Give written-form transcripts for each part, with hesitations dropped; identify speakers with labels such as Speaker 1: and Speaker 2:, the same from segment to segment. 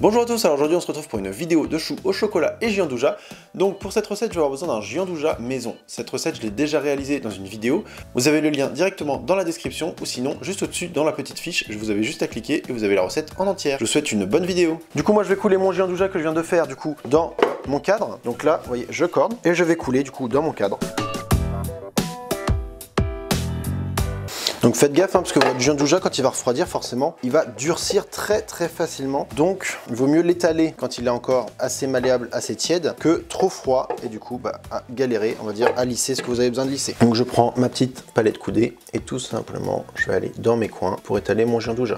Speaker 1: Bonjour à tous, alors aujourd'hui on se retrouve pour une vidéo de choux au chocolat et giandouja. Donc pour cette recette je vais avoir besoin d'un giandouja maison. Cette recette je l'ai déjà réalisée dans une vidéo. Vous avez le lien directement dans la description ou sinon juste au-dessus dans la petite fiche. Vous avez juste à cliquer et vous avez la recette en entière. Je vous souhaite une bonne vidéo. Du coup moi je vais couler mon giandouja que je viens de faire du coup dans mon cadre. Donc là vous voyez je corde et je vais couler du coup dans mon cadre. Donc faites gaffe parce que votre giandouja quand il va refroidir forcément il va durcir très facilement, donc il vaut mieux l'étaler quand il est encore assez malléable, assez tiède que trop froid et du coup à galérer, on va dire à lisser ce que vous avez besoin de lisser. Donc je prends ma petite palette coudée et tout simplement je vais aller dans mes coins pour étaler mon giandouja.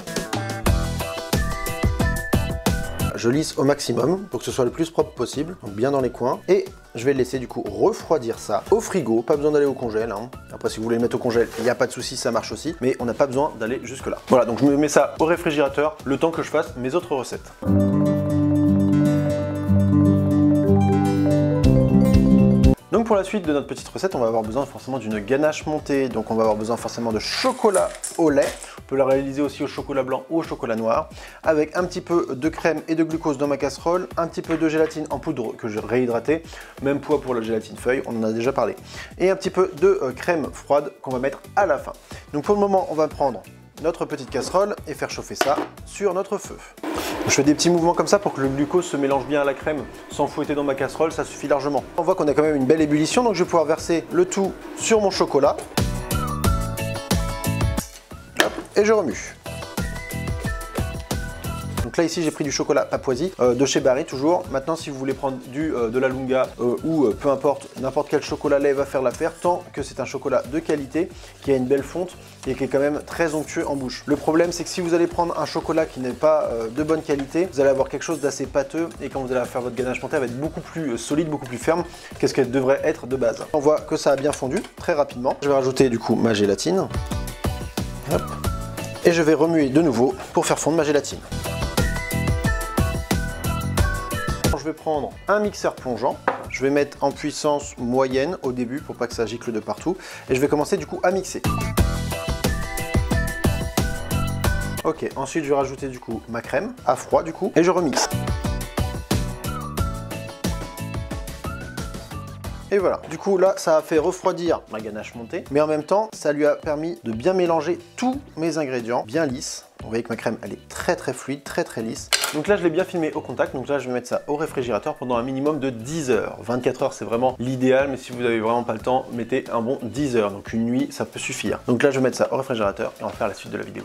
Speaker 1: Je lisse au maximum pour que ce soit le plus propre possible, donc bien dans les coins. Et je vais laisser du coup refroidir ça au frigo, pas besoin d'aller au congèle. Hein. Après si vous voulez le mettre au congèle, il n'y a pas de souci, ça marche aussi. Mais on n'a pas besoin d'aller jusque là. Voilà, donc je me mets ça au réfrigérateur le temps que je fasse mes autres recettes. Donc pour la suite de notre petite recette, on va avoir besoin forcément d'une ganache montée. Donc on va avoir besoin forcément de chocolat au lait. On peut la réaliser aussi au chocolat blanc ou au chocolat noir. Avec un petit peu de crème et de glucose dans ma casserole. Un petit peu de gélatine en poudre que j'ai réhydratée. Même poids pour la gélatine feuille, on en a déjà parlé. Et un petit peu de crème froide qu'on va mettre à la fin. Donc pour le moment, on va prendre notre petite casserole et faire chauffer ça sur notre feu. Je fais des petits mouvements comme ça pour que le glucose se mélange bien à la crème sans fouetter dans ma casserole, ça suffit largement. On voit qu'on a quand même une belle ébullition, donc je vais pouvoir verser le tout sur mon chocolat. Hop, et je remue. Donc là ici j'ai pris du chocolat Papouasie de chez Barry toujours. Maintenant si vous voulez prendre de la Lunga ou peu importe, n'importe quel chocolat lait va faire l'affaire tant que c'est un chocolat de qualité qui a une belle fonte et qui est quand même très onctueux en bouche. Le problème c'est que si vous allez prendre un chocolat qui n'est pas de bonne qualité, vous allez avoir quelque chose d'assez pâteux et quand vous allez faire votre ganache montée elle va être beaucoup plus solide, beaucoup plus ferme qu'est-ce qu'elle devrait être de base. On voit que ça a bien fondu très rapidement. Je vais rajouter du coup ma gélatine. Hop. Et je vais remuer de nouveau pour faire fondre ma gélatine. Je vais prendre un mixeur plongeant, je vais mettre en puissance moyenne au début pour pas que ça gicle de partout et je vais commencer du coup à mixer. Ok, ensuite je vais rajouter du coup ma crème à froid du coup et je remixe. Et voilà, du coup là ça a fait refroidir ma ganache montée, mais en même temps ça lui a permis de bien mélanger tous mes ingrédients bien lisses. Vous voyez que ma crème elle est très fluide, très lisse. Donc là je l'ai bien filmé au contact, donc là je vais mettre ça au réfrigérateur pendant un minimum de 10 heures. 24 heures c'est vraiment l'idéal, mais si vous n'avez vraiment pas le temps, mettez un bon 10 heures. Donc une nuit ça peut suffire. Donc là je vais mettre ça au réfrigérateur et on va faire la suite de la vidéo.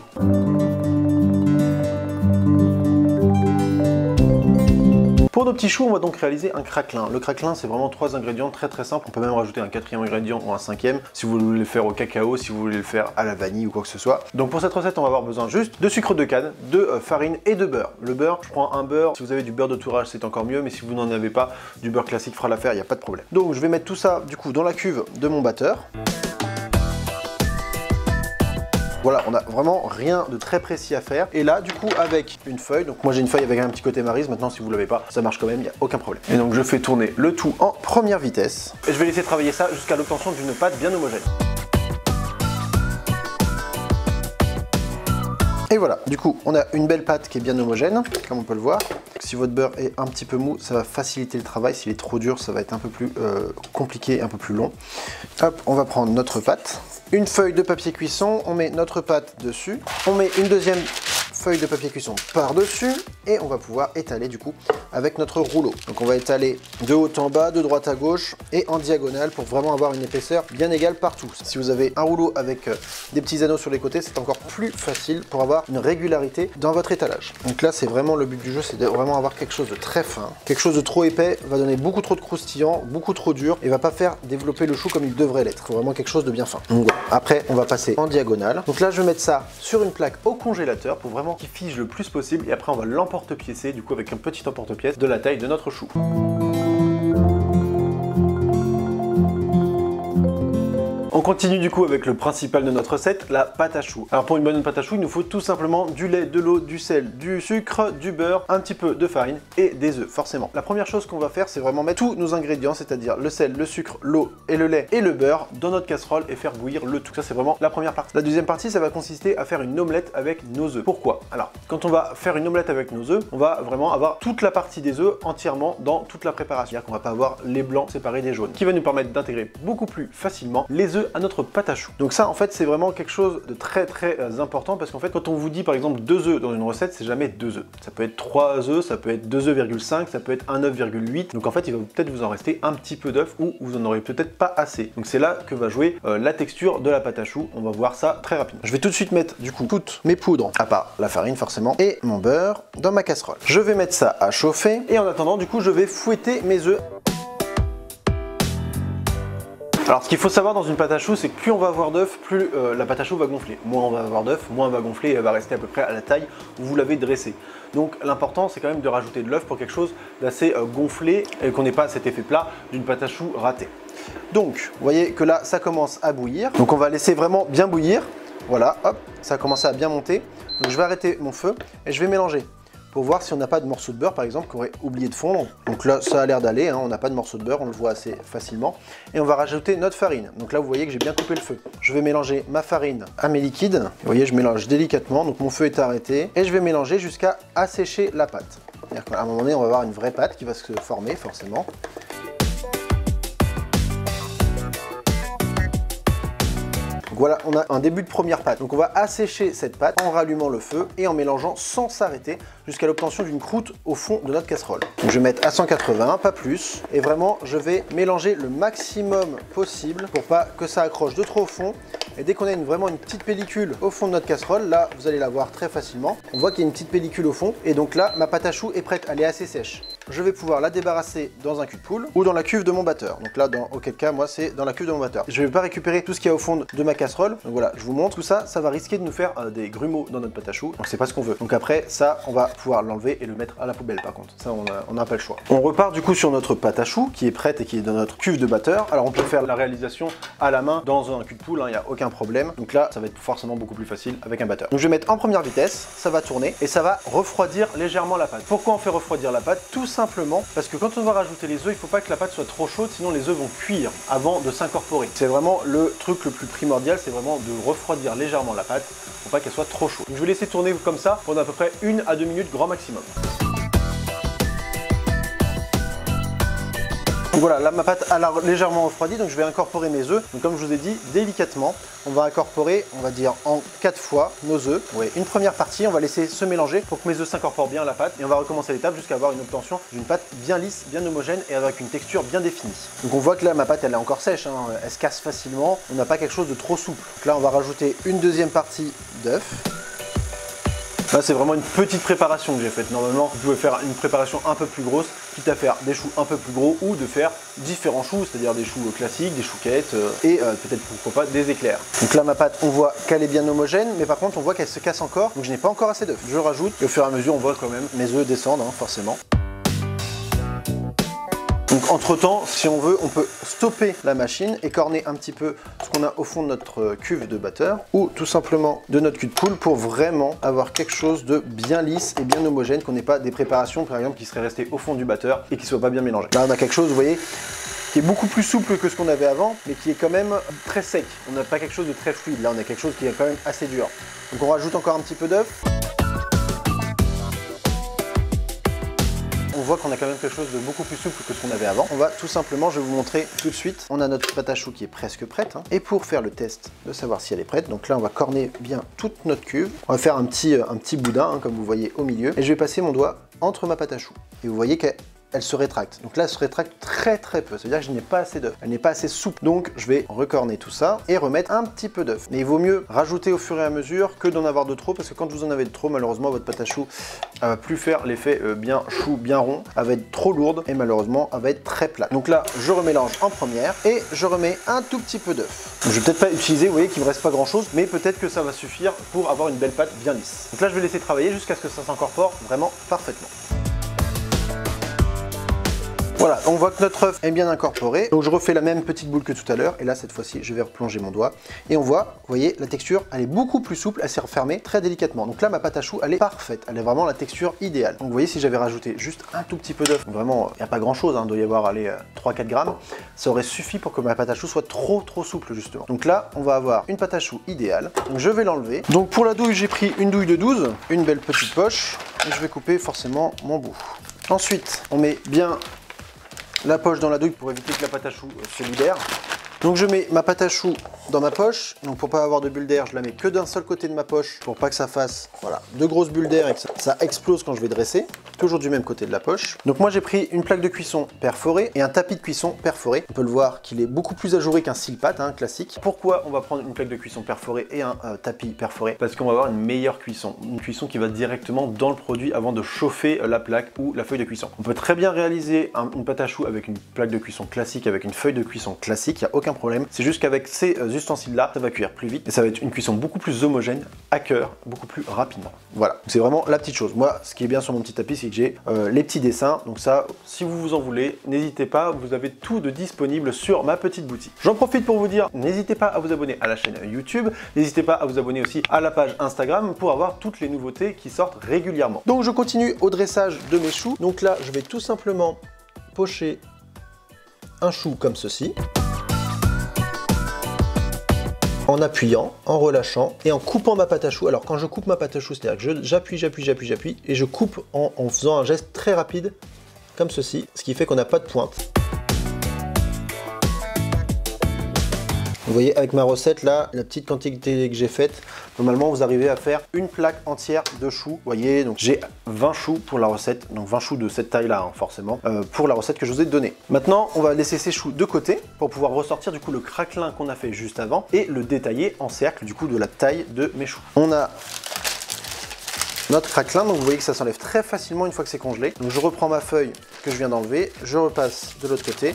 Speaker 1: Pour nos petits choux, on va donc réaliser un craquelin. Le craquelin, c'est vraiment 3 ingrédients très simples. On peut même rajouter un 4e ingrédient ou un 5e si vous voulez le faire au cacao, si vous voulez le faire à la vanille ou quoi que ce soit. Donc pour cette recette, on va avoir besoin juste de sucre de canne, de farine et de beurre. Le beurre, je prends un beurre. Si vous avez du beurre de tourage, c'est encore mieux, mais si vous n'en avez pas, du beurre classique fera l'affaire, il n'y a pas de problème. Donc je vais mettre tout ça du coup dans la cuve de mon batteur. Voilà, on n'a vraiment rien de très précis à faire. Et là, du coup, avec une feuille, donc moi j'ai une feuille avec un petit côté maryse, maintenant si vous ne l'avez pas, ça marche quand même, il n'y a aucun problème. Et donc je fais tourner le tout en première vitesse. Et je vais laisser travailler ça jusqu'à l'obtention d'une pâte bien homogène. Et voilà, du coup, on a une belle pâte qui est bien homogène, comme on peut le voir. Si votre beurre est un petit peu mou, ça va faciliter le travail. S'il est trop dur, ça va être un peu plus compliqué, un peu plus long. Hop, on va prendre notre pâte. Une feuille de papier cuisson, on met notre pâte dessus. On met une deuxième feuille de papier cuisson par-dessus et on va pouvoir étaler du coup avec notre rouleau. Donc on va étaler de haut en bas, de droite à gauche et en diagonale pour vraiment avoir une épaisseur bien égale partout. Si vous avez un rouleau avec des petits anneaux sur les côtés, c'est encore plus facile pour avoir une régularité dans votre étalage. Donc là c'est vraiment le but du jeu, c'est de vraiment avoir quelque chose de très fin. Quelque chose de trop épais va donner beaucoup trop de croustillant, beaucoup trop dur et va pas faire développer le chou comme il devrait l'être. Il faut vraiment quelque chose de bien fin. Donc voilà. Après on va passer en diagonale. Donc là je vais mettre ça sur une plaque au congélateur pour vraiment qu'il fige le plus possible et après on va l'emporte-piécer du coup avec un petit emporte-pièce de la taille de notre chou. On continue du coup avec le principal de notre recette, la pâte à choux. Alors pour une bonne pâte à choux, il nous faut tout simplement du lait, de l'eau, du sel, du sucre, du beurre, un petit peu de farine et des œufs forcément. La première chose qu'on va faire, c'est vraiment mettre tous nos ingrédients, c'est-à-dire le sel, le sucre, l'eau et le lait et le beurre dans notre casserole et faire bouillir le tout. Ça c'est vraiment la première partie. La deuxième partie, ça va consister à faire une omelette avec nos œufs. Pourquoi? Alors quand on va faire une omelette avec nos œufs, on va vraiment avoir toute la partie des œufs entièrement dans toute la préparation. C'est-à-dire qu'on va pas avoir les blancs séparés des jaunes, qui va nous permettre d'intégrer beaucoup plus facilement les œufs à notre pâte à choux. Donc ça en fait c'est vraiment quelque chose de très important parce qu'en fait quand on vous dit par exemple 2 œufs dans une recette, c'est jamais 2 œufs. Ça peut être 3 œufs, ça peut être 2 œufs,5, ça peut être 1 œuf,8. Donc en fait il va peut-être vous en rester un petit peu d'œuf ou vous en aurez peut-être pas assez. Donc c'est là que va jouer la texture de la pâte à choux. On va voir ça très rapidement. Je vais tout de suite mettre du coup toutes mes poudres, à part la farine forcément, et mon beurre dans ma casserole. Je vais mettre ça à chauffer et en attendant du coup je vais fouetter mes œufs. Alors ce qu'il faut savoir dans une pâte à choux, c'est que plus on va avoir d'œufs, plus la pâte à choux va gonfler. Moins on va avoir d'œufs, moins elle va gonfler et elle va rester à peu près à la taille où vous l'avez dressée. Donc l'important c'est quand même de rajouter de l'œuf pour quelque chose d'assez gonflé et qu'on n'ait pas cet effet plat d'une pâte à choux ratée. Donc vous voyez que là ça commence à bouillir. Donc on va laisser vraiment bien bouillir. Voilà, hop, ça a commencé à bien monter. Donc je vais arrêter mon feu et je vais mélanger pour voir si on n'a pas de morceaux de beurre par exemple qu'on aurait oublié de fondre. Donc là ça a l'air d'aller, hein, on n'a pas de morceaux de beurre, on le voit assez facilement. Et on va rajouter notre farine. Donc là vous voyez que j'ai bien coupé le feu. Je vais mélanger ma farine à mes liquides. Vous voyez je mélange délicatement, donc mon feu est arrêté. Et je vais mélanger jusqu'à assécher la pâte. C'est-à-dire qu'à un moment donné on va avoir une vraie pâte qui va se former forcément. Voilà, on a un début de première pâte. Donc on va assécher cette pâte en rallumant le feu et en mélangeant sans s'arrêter jusqu'à l'obtention d'une croûte au fond de notre casserole. Donc je vais mettre à 180, pas plus. Et vraiment, je vais mélanger le maximum possible pour pas que ça accroche de trop au fond. Et dès qu'on a vraiment une petite pellicule au fond de notre casserole, là, vous allez la voir très facilement. On voit qu'il y a une petite pellicule au fond. Et donc là, ma pâte à choux est prête, elle est assez sèche. Je vais pouvoir la débarrasser dans un cul de poule ou dans la cuve de mon batteur. Donc là, auquel cas, moi, c'est dans la cuve de mon batteur. Je ne vais pas récupérer tout ce qu'il y a au fond de ma casserole. Donc voilà, je vous montre tout ça. Ça va risquer de nous faire des grumeaux dans notre pâte à choux. Donc c'est pas ce qu'on veut. Donc après, ça, on va pouvoir l'enlever et le mettre à la poubelle par contre. Ça, on n'a pas le choix. On repart du coup sur notre pâte à choux qui est prête et qui est dans notre cuve de batteur. Alors on peut faire la réalisation à la main dans un cul de poule, il n'y a aucun problème. Donc là, ça va être forcément beaucoup plus facile avec un batteur. Donc je vais mettre en première vitesse, ça va tourner et ça va refroidir légèrement la pâte. Pourquoi on fait refroidir la pâte? Tout simplement parce que quand on va rajouter les œufs, il ne faut pas que la pâte soit trop chaude, sinon les œufs vont cuire avant de s'incorporer. C'est vraiment le truc le plus primordial, c'est vraiment de refroidir légèrement la pâte pour pas qu'elle soit trop chaude. Donc je vais laisser tourner comme ça pendant à peu près 1 à 2 minutes grand maximum. Donc voilà, là ma pâte a légèrement refroidi, donc je vais incorporer mes œufs. Donc comme je vous ai dit, délicatement, on va incorporer, on va dire en 4 fois nos œufs. Ouais, une première partie, on va laisser se mélanger pour que mes œufs s'incorporent bien à la pâte. Et on va recommencer l'étape jusqu'à avoir une obtention d'une pâte bien lisse, bien homogène et avec une texture bien définie. Donc on voit que là ma pâte elle est encore sèche, hein, elle se casse facilement. On n'a pas quelque chose de trop souple. Donc là on va rajouter une deuxième partie d'œufs. Là c'est vraiment une petite préparation que j'ai faite. Normalement vous pouvez faire une préparation un peu plus grosse, quitte à faire des choux un peu plus gros ou de faire différents choux, c'est-à-dire des choux classiques, des chouquettes et peut-être pourquoi pas des éclairs. Donc là ma pâte on voit qu'elle est bien homogène, mais par contre on voit qu'elle se casse encore, donc je n'ai pas encore assez d'œufs. Je rajoute et au fur et à mesure on voit quand même mes œufs descendre hein, forcément. Donc entre temps, si on veut, on peut stopper la machine et corner un petit peu ce qu'on a au fond de notre cuve de batteur ou tout simplement de notre cul de poule pour vraiment avoir quelque chose de bien lisse et bien homogène, qu'on n'ait pas des préparations par exemple qui seraient restées au fond du batteur et qui ne soient pas bien mélangées. Là on a quelque chose, vous voyez, qui est beaucoup plus souple que ce qu'on avait avant, mais qui est quand même très sec. On n'a pas quelque chose de très fluide, là on a quelque chose qui est quand même assez dur. Donc on rajoute encore un petit peu d'œuf. On voit qu'on a quand même quelque chose de beaucoup plus souple que ce qu'on avait avant. On va tout simplement, je vais vous montrer tout de suite. On a notre pâte à choux qui est presque prête. Hein. Et pour faire le test de savoir si elle est prête, donc là on va corner bien toute notre cuve. On va faire un petit boudin, hein, comme vous voyez au milieu. Et je vais passer mon doigt entre ma pâte à choux. Et vous voyez qu'elle se rétracte. Donc là, elle se rétracte très peu. C'est-à-dire que je n'ai pas assez d'œufs. Elle n'est pas assez souple. Donc, je vais recorner tout ça et remettre un petit peu d'œufs. Mais il vaut mieux rajouter au fur et à mesure que d'en avoir de trop, parce que quand vous en avez de trop, malheureusement, votre pâte à choux elle va plus faire l'effet bien chou, bien rond. Elle va être trop lourde et malheureusement, elle va être très plate. Donc là, je remélange en première et je remets un tout petit peu d'œufs. Je vais peut-être pas utiliser, vous voyez qu'il me reste pas grand-chose, mais peut-être que ça va suffire pour avoir une belle pâte bien lisse. Donc là, je vais laisser travailler jusqu'à ce que ça s'incorpore vraiment parfaitement. Voilà, on voit que notre œuf est bien incorporé. Donc je refais la même petite boule que tout à l'heure. Et là, cette fois-ci, je vais replonger mon doigt. Et on voit, vous voyez, la texture, elle est beaucoup plus souple. Elle s'est refermée très délicatement. Donc là, ma pâte à choux, elle est parfaite. Elle est vraiment la texture idéale. Donc vous voyez, si j'avais rajouté juste un tout petit peu d'œuf, vraiment, il n'y a pas grand-chose, hein, il doit y avoir, allez, 3-4 grammes, ça aurait suffi pour que ma pâte à choux soit trop souple, justement. Donc là, on va avoir une pâte à choux idéale. Donc je vais l'enlever. Donc pour la douille, j'ai pris une douille de 12, une belle petite poche. Et je vais couper forcément mon bout. Ensuite, on met bien la poche dans la douille pour éviter que la pâte à choux se libère. Donc je mets ma pâte à choux dans ma poche. Donc pour pas avoir de bulles d'air, je la mets que d'un seul côté de ma poche pour pas que ça fasse voilà, de grosses bulles d'air et que ça explose quand je vais dresser. Toujours du même côté de la poche. Donc moi j'ai pris une plaque de cuisson perforée et un tapis de cuisson perforé. On peut le voir qu'il est beaucoup plus ajouré qu'un style-pâte classique. Pourquoi on va prendre une plaque de cuisson perforée et un tapis perforé? Parce qu'on va avoir une meilleure cuisson. Une cuisson qui va directement dans le produit avant de chauffer la plaque ou la feuille de cuisson. On peut très bien réaliser une pâte à choux avec une plaque de cuisson classique, avec une feuille de cuisson classique, il n'y a aucun problème. C'est juste qu'avec ces ustensiles-là, ça va cuire plus vite et ça va être une cuisson beaucoup plus homogène, à cœur, beaucoup plus rapidement. Voilà, c'est vraiment la petite chose. Moi, ce qui est bien sur mon petit tapis, c'est que j'ai les petits dessins. Donc ça, si vous en voulez, n'hésitez pas, vous avez tout de disponible sur ma petite boutique. J'en profite pour vous dire, n'hésitez pas à vous abonner à la chaîne YouTube, n'hésitez pas à vous abonner aussi à la page Instagram pour avoir toutes les nouveautés qui sortent régulièrement. Donc je continue au dressage de mes choux. Donc là, je vais tout simplement pocher un chou comme ceci, en appuyant, en relâchant et en coupant ma pâte à choux. Alors quand je coupe ma pâte à choux, c'est-à-dire que j'appuie et je coupe en faisant un geste très rapide comme ceci, ce qui fait qu'on n'a pas de pointe. Vous voyez avec ma recette là, la petite quantité que j'ai faite, normalement vous arrivez à faire une plaque entière de choux. Vous voyez, donc j'ai 20 choux pour la recette, donc 20 choux de cette taille là forcément, pour la recette que je vous ai donnée. Maintenant on va laisser ces choux de côté pour pouvoir ressortir du coup le craquelin qu'on a fait juste avant et le détailler en cercle du coup de la taille de mes choux. On a notre craquelin, donc vous voyez que ça s'enlève très facilement une fois que c'est congelé. Donc je reprends ma feuille que je viens d'enlever, je repasse de l'autre côté.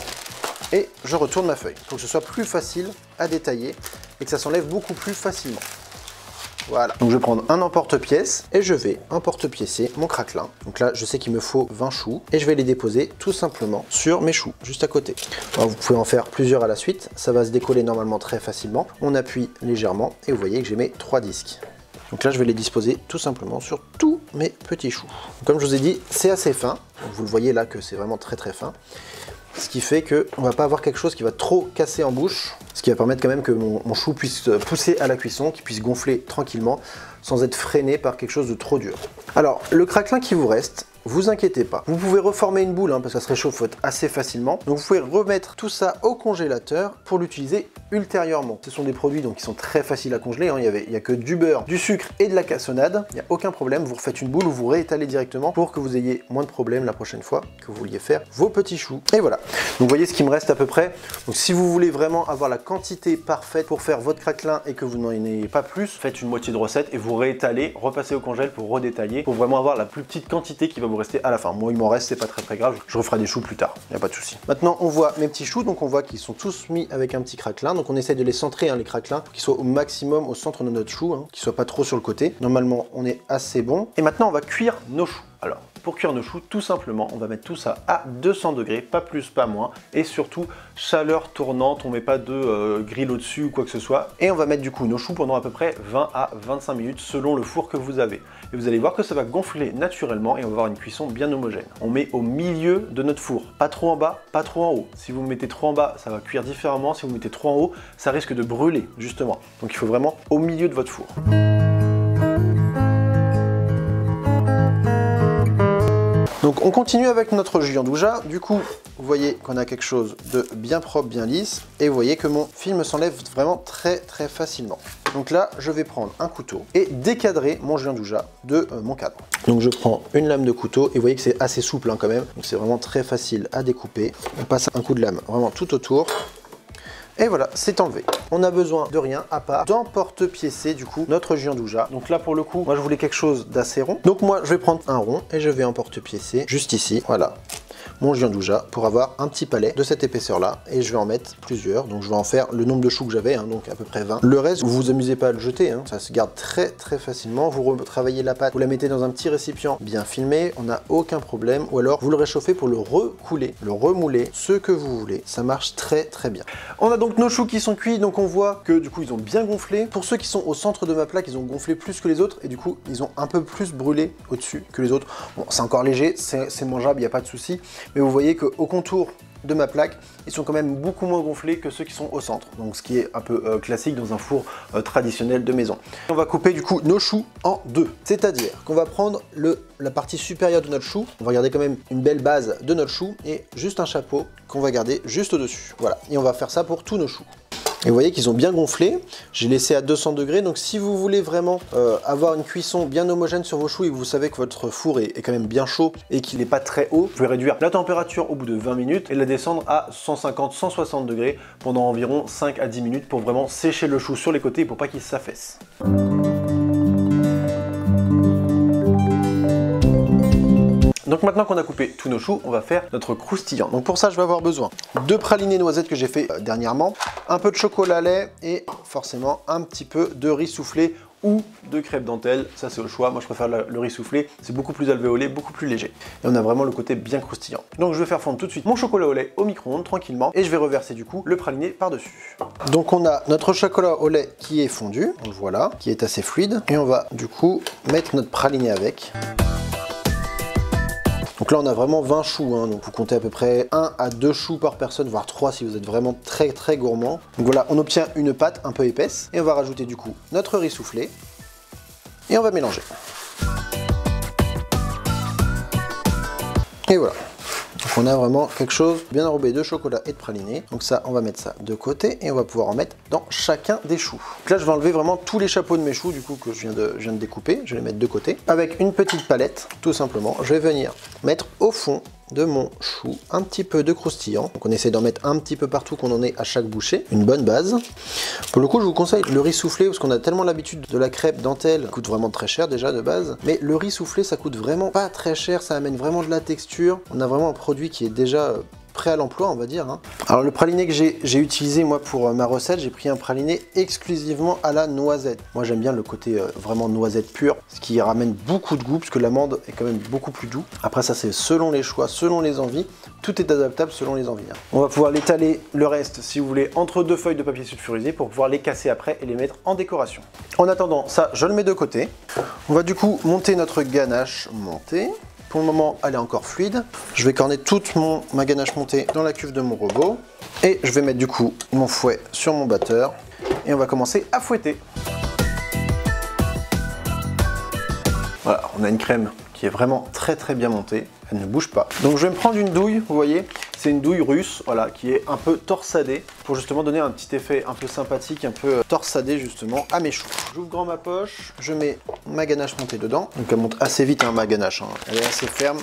Speaker 1: Et je retourne ma feuille pour que ce soit plus facile à détailler et que ça s'enlève beaucoup plus facilement. Voilà. Donc je vais prendre un emporte-pièce et je vais emporte-piécer mon craquelin. Donc là, je sais qu'il me faut 20 choux et je vais les déposer tout simplement sur mes choux, juste à côté. Alors, vous pouvez en faire plusieurs à la suite. Ça va se décoller normalement très facilement. On appuie légèrement et vous voyez que j'ai mes 3 disques. Donc là, je vais les disposer tout simplement sur tous mes petits choux. Comme je vous ai dit, c'est assez fin. Vous le voyez là que c'est vraiment très fin. Ce qui fait qu'on ne va pas avoir quelque chose qui va trop casser en bouche, ce qui va permettre quand même que mon chou puisse pousser à la cuisson, qu'il puisse gonfler tranquillement sans être freiné par quelque chose de trop dur. Alors, le craquelin qui vous reste, vous inquiétez pas. Vous pouvez reformer une boule parce que ça se réchauffe assez facilement. Donc vous pouvez remettre tout ça au congélateur pour l'utiliser ultérieurement. Ce sont des produits donc, qui sont très faciles à congeler. Il n'y a que du beurre, du sucre et de la cassonade. Il n'y a aucun problème. Vous refaites une boule ou vous réétalez directement pour que vous ayez moins de problèmes la prochaine fois que vous vouliez faire vos petits choux. Et voilà. Donc vous voyez ce qui me reste à peu près. Donc si vous voulez vraiment avoir la quantité parfaite pour faire votre craquelin et que vous n'en ayez pas plus, faites une moitié de recette et vous réétalez, repassez au congèle pour redétailler, pour vraiment avoir la plus petite quantité qui va vous rester à la fin. Moi il m'en reste, c'est pas très grave, je referai des choux plus tard, il n'y a pas de souci. Maintenant on voit mes petits choux, donc on voit qu'ils sont tous mis avec un petit craquelin, donc on essaie de les centrer les craquelins, pour qu'ils soient au maximum au centre de notre chou, qu'ils soient pas trop sur le côté. Normalement on est assez bon. Et maintenant on va cuire nos choux. Alors pour cuire nos choux, tout simplement, on va mettre tout ça à 200 degrés, pas plus, pas moins, et surtout chaleur tournante, on met pas de grill au-dessus ou quoi que ce soit. Et on va mettre du coup nos choux pendant à peu près 20 à 25 minutes selon le four que vous avez. Et vous allez voir que ça va gonfler naturellement et on va avoir une cuisson bien homogène. On met au milieu de notre four, pas trop en bas, pas trop en haut. Si vous mettez trop en bas, ça va cuire différemment. Si vous mettez trop en haut, ça risque de brûler justement. Donc il faut vraiment au milieu de votre four. Donc on continue avec notre jus andouja. Du coup, vous voyez qu'on a quelque chose de bien propre, bien lisse. Et vous voyez que mon film s'enlève vraiment très facilement. Donc là, je vais prendre un couteau et décadrer mon jus andouja de mon cadre. Donc je prends une lame de couteau et vous voyez que c'est assez souple quand même. Donc c'est vraiment très facile à découper. On passe un coup de lame vraiment tout autour. Et voilà, c'est enlevé. On n'a besoin de rien à part d'emporte-piécer du coup notre jus andouja. Donc là pour le coup, moi je voulais quelque chose d'assez rond. Donc moi je vais prendre un rond et je vais emporte-piécer juste ici. Voilà. mon gianduja pour avoir un petit palais de cette épaisseur là, et je vais en mettre plusieurs. Donc je vais en faire le nombre de choux que j'avais, hein, donc à peu près 20. Le reste, vous vous amusez pas à le jeter, hein, ça se garde très très facilement. Vous retravaillez la pâte, vous la mettez dans un petit récipient bien filmé, on n'a aucun problème, ou alors vous le réchauffez pour le recouler, le remouler, ce que vous voulez, ça marche très très bien. On a donc nos choux qui sont cuits, donc on voit que du coup ils ont bien gonflé. Pour ceux qui sont au centre de ma plaque, ils ont gonflé plus que les autres, et du coup ils ont un peu plus brûlé au-dessus que les autres. Bon, c'est encore léger, c'est mangeable, il n'y a pas de souci, mais vous voyez qu'au contour de ma plaque, ils sont quand même beaucoup moins gonflés que ceux qui sont au centre, donc ce qui est un peu classique dans un four traditionnel de maison. On va couper du coup nos choux en deux, c'est-à-dire qu'on va prendre la partie supérieure de notre chou, on va garder quand même une belle base de notre chou et juste un chapeau qu'on va garder juste au-dessus. Voilà, et on va faire ça pour tous nos choux. Et vous voyez qu'ils ont bien gonflé, j'ai laissé à 200 degrés, donc si vous voulez vraiment avoir une cuisson bien homogène sur vos choux et que vous savez que votre four est quand même bien chaud et qu'il n'est pas très haut, vous pouvez réduire la température au bout de 20 minutes et la descendre à 150-160 degrés pendant environ 5 à 10 minutes pour vraiment sécher le chou sur les côtés pour pas qu'il s'affaisse. Donc maintenant qu'on a coupé tous nos choux, on va faire notre croustillant. Donc pour ça, je vais avoir besoin de pralinés noisettes que j'ai fait dernièrement, un peu de chocolat lait et forcément un petit peu de riz soufflé ou de crêpe dentelle, ça c'est au choix. Moi je préfère le riz soufflé, c'est beaucoup plus alvéolé, beaucoup plus léger. Et on a vraiment le côté bien croustillant. Donc je vais faire fondre tout de suite mon chocolat au lait au micro-ondes tranquillement et je vais reverser du coup le praliné par-dessus. Donc on a notre chocolat au lait qui est fondu, voilà, qui est assez fluide. Et on va du coup mettre notre praliné avec. Donc là on a vraiment 20 choux, hein, donc vous comptez à peu près 1 à 2 choux par personne, voire 3 si vous êtes vraiment très très gourmand. Donc voilà, on obtient une pâte un peu épaisse et on va rajouter du coup notre riz soufflé et on va mélanger. Et voilà. Donc on a vraiment quelque chose bien enrobé de chocolat et de praliné. Donc ça, on va mettre ça de côté et on va pouvoir en mettre dans chacun des choux. Donc là, je vais enlever vraiment tous les chapeaux de mes choux du coup que je viens de découper. Je vais les mettre de côté. Avec une petite palette, tout simplement, je vais venir mettre au fond de mon chou un petit peu de croustillant. Donc on essaie d'en mettre un petit peu partout qu'on en ait à chaque bouchée. Une bonne base. Pour le coup, je vous conseille le riz soufflé parce qu'on a tellement l'habitude de la crêpe dentelle, ça coûte vraiment très cher déjà de base. Mais le riz soufflé, ça coûte vraiment pas très cher, ça amène vraiment de la texture. On a vraiment un produit qui est déjà prêt à l'emploi, on va dire. Hein. Alors le praliné que j'ai utilisé moi pour ma recette, j'ai pris un praliné exclusivement à la noisette. Moi j'aime bien le côté vraiment noisette pure, ce qui ramène beaucoup de goût parce que l'amande est quand même beaucoup plus doux. Après ça c'est selon les choix, selon les envies, tout est adaptable selon les envies. Hein. On va pouvoir l'étaler le reste si vous voulez entre deux feuilles de papier sulfurisé pour pouvoir les casser après et les mettre en décoration. En attendant ça, je le mets de côté. On va du coup monter notre ganache montée. Pour le moment, elle est encore fluide. Je vais corner toute ma ganache montée dans la cuve de mon robot. Et je vais mettre du coup mon fouet sur mon batteur. Et on va commencer à fouetter. Voilà, on a une crème qui est vraiment très très bien montée. Elle ne bouge pas. Donc je vais me prendre une douille, vous voyez. C'est une douille russe, voilà, qui est un peu torsadée pour justement donner un petit effet un peu sympathique, un peu torsadé justement à mes choux. J'ouvre grand ma poche, je mets ma ganache montée dedans. Donc elle monte assez vite, hein, ma ganache, hein. Elle est assez ferme.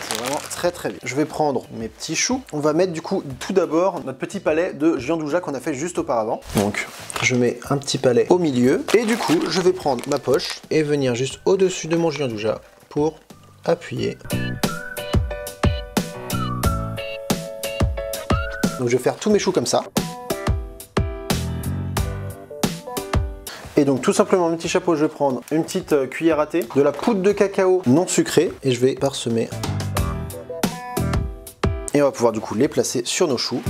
Speaker 1: C'est vraiment très très vite. Je vais prendre mes petits choux. On va mettre du coup tout d'abord notre petit palais de gianduja qu'on a fait juste auparavant. Donc je mets un petit palais au milieu et du coup je vais prendre ma poche et venir juste au-dessus de mon gianduja pour appuyer. Donc je vais faire tous mes choux comme ça. Et donc tout simplement un petit chapeau, je vais prendre une petite cuillère à thé, de la poudre de cacao non sucrée et je vais parsemer. Et on va pouvoir du coup les placer sur nos choux.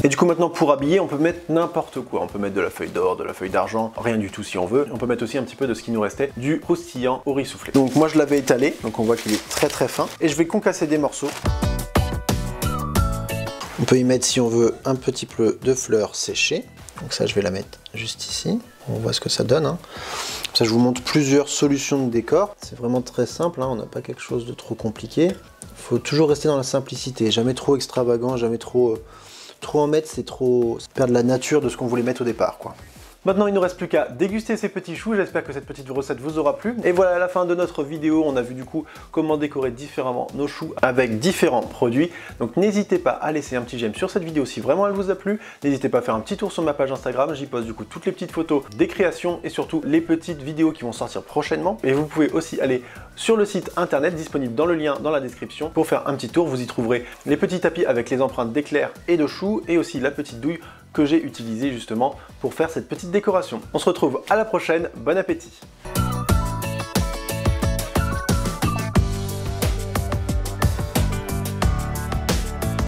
Speaker 1: Et du coup maintenant pour habiller, on peut mettre n'importe quoi. On peut mettre de la feuille d'or, de la feuille d'argent, rien du tout si on veut. On peut mettre aussi un petit peu de ce qui nous restait, du croustillant au riz soufflé. Donc moi je l'avais étalé, donc on voit qu'il est très très fin. Et je vais concasser des morceaux. On peut y mettre si on veut un petit peu de fleurs séchées. Donc ça je vais la mettre juste ici. On voit ce que ça donne. Hein. Ça je vous montre plusieurs solutions de décor. C'est vraiment très simple, hein. On n'a pas quelque chose de trop compliqué. Il faut toujours rester dans la simplicité, jamais trop extravagant, jamais trop en mettre, c'est trop perdre la nature de ce qu'on voulait mettre au départ, quoi. Maintenant, il ne nous reste plus qu'à déguster ces petits choux. J'espère que cette petite recette vous aura plu. Et voilà, à la fin de notre vidéo, on a vu du coup comment décorer différemment nos choux avec différents produits. Donc n'hésitez pas à laisser un petit j'aime sur cette vidéo si vraiment elle vous a plu. N'hésitez pas à faire un petit tour sur ma page Instagram. J'y poste du coup toutes les petites photos des créations et surtout les petites vidéos qui vont sortir prochainement. Et vous pouvez aussi aller sur le site internet disponible dans le lien dans la description pour faire un petit tour. Vous y trouverez les petits tapis avec les empreintes d'éclairs et de choux et aussi la petite douille que j'ai utilisée justement pour faire cette petite décoration. On se retrouve à la prochaine, bon appétit!